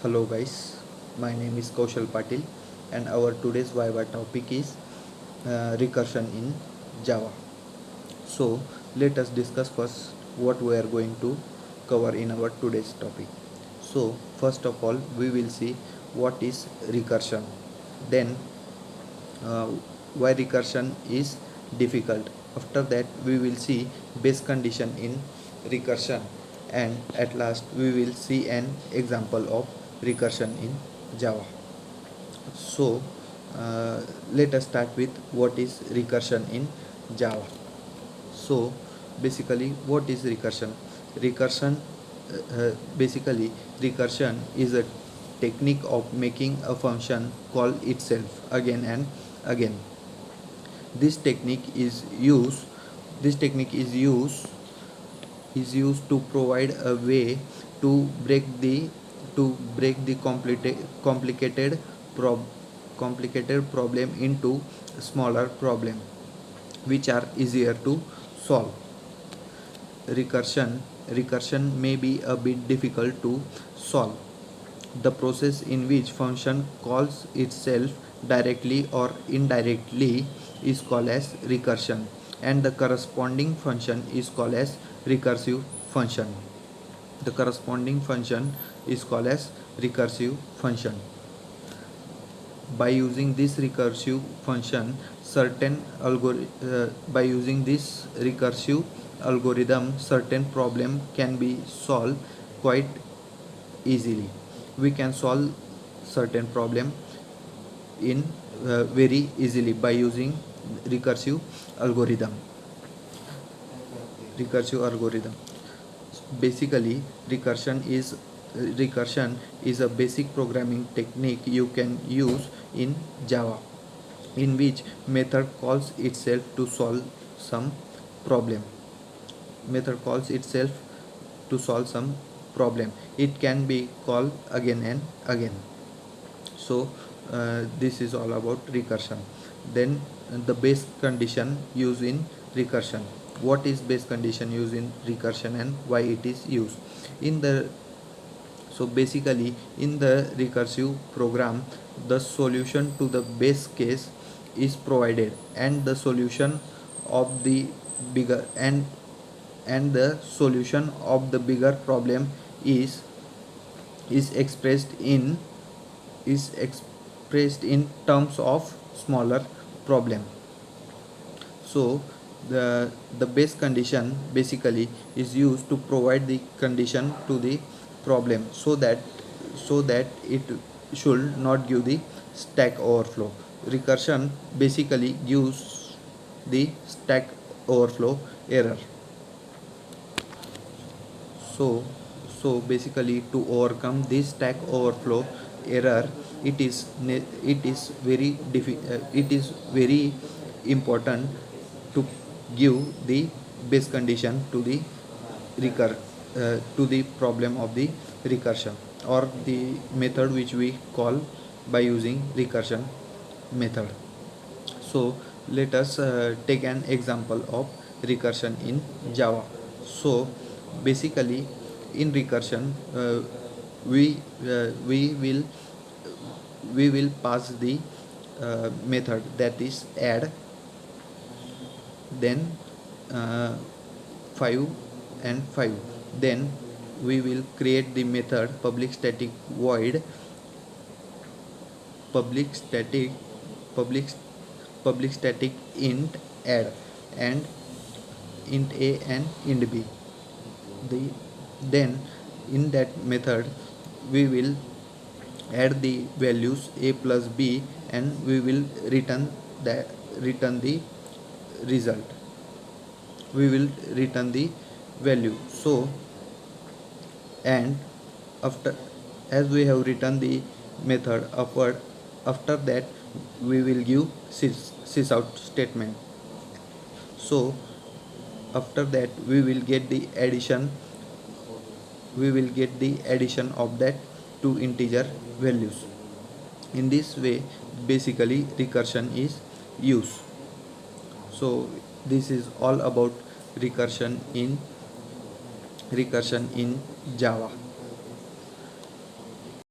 Hello guys, my name is Kaushal Patil and our today's Viva topic is recursion in Java. So let us discuss first what we are going to cover in our today's topic. So first of all we will see what is recursion. Then uh, why recursion is difficult. After that we will see base condition in recursion, and at last we will see an example of recursion in Java. So let us start with what is recursion in Java. So basically what is recursion? Recursion basically recursion is a technique of making a function call itself again and again. This technique is used this technique is used to provide a way to break the prob- complicated problem into smaller problem which are easier to solve. Recursion may be a bit difficult to solve. The process in which function calls itself directly or indirectly is called as recursion, and the corresponding function is called as recursive function. The corresponding function is called as recursive function. By using this recursive function, by using this recursive algorithm, certain problem can be solved quite easily. We can solve certain problem in very easily by using recursive algorithm. Recursive algorithm. Basically, recursion is a basic programming technique you can use in Java, in which method calls itself to solve some problem. Method calls itself to solve some problem. It can be called again and again. So this is all about recursion. Then the base condition used in recursion. What is base condition used in recursion and why it is used in the so basically in the recursive program, the solution to the base case is provided, and the solution of the bigger and the solution of the bigger problem is expressed in terms of smaller problem. So the base condition basically is used to provide the condition to the problem so that it should not give the stack overflow. Recursion basically gives the stack overflow error. So basically to overcome this stack overflow error, it is very important to give the base condition to the recur to the problem of the recursion, or the method which we call by using recursion method. So let us take an example of recursion in Java. So basically in recursion we will pass the method that is add, then uh, 5 and 5. Then we will create the method public static void public static public public static int add, and int a and int b. Then in that method we will add the values a plus b, and we will return the result. We will return the value. So and after as we have written the method upward, after that we will give sysout statement. So after that we will get the addition of that two integer values. In this way basically recursion is used. So this is all about recursion in Java.